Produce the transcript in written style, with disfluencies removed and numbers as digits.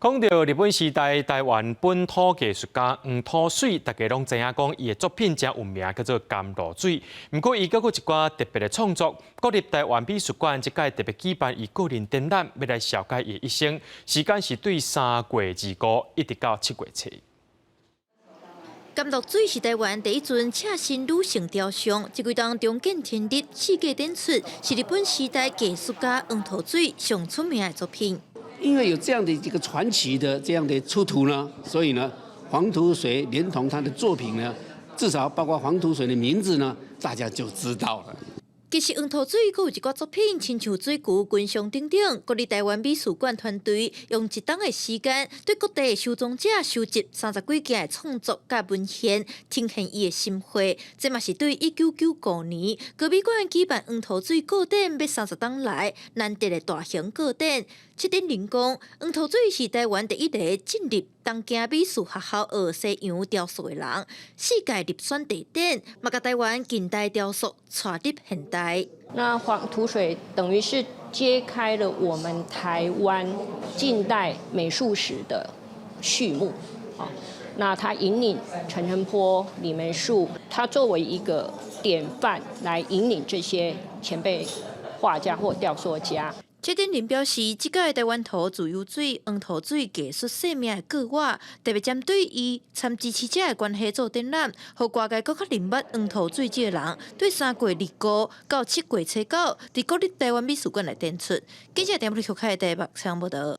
讲到日本时代台湾本土艺术家黄土水，大家拢知影讲伊的作品真有名，叫做《甘露水》。不过伊阁有一寡特别的创作，国立台湾美术馆即届特别举办伊个人展览，要来紹介伊一生。时间是对3月25一直到7月7。甘露水是台湾第一尊赤身女性雕像，这几当中见天日世界展出，是日本时代艺术家黄土水上出名的作品。因为有这样的一个传奇的这样的出土呢，所以呢，黄土水连同他的作品呢，至少包括黄土水的名字呢，大家就知道了。其实黄土水还有一挂作品，亲像水球、群像等等。国立台湾美术馆团队用一冬的时间，对各地的收藏者收集30几件的创作甲文献，呈现伊的心血。这嘛是对1995年国美馆举办黄土水个展要30冬来难得的大型个展。7点人讲，黄土水是台湾第一个进入东京美术学校学西洋雕塑的人，世界入选地点，嘛甲台湾近代雕塑带入现代。那黄土水等于是揭开了我们台湾近代美术史的序幕。那他引领陈澄波、李梅树，他作为一个典范来引领这些前辈画家或雕塑家。7点人表示，这届台湾土自由水、黄土水艺术生命的个画，特别针对伊参支持者的关系做展览，互外界更较认捌黄土水这个人。对3月25到7月7，在国立台湾美术馆来展出。记者电视台台北采访报道。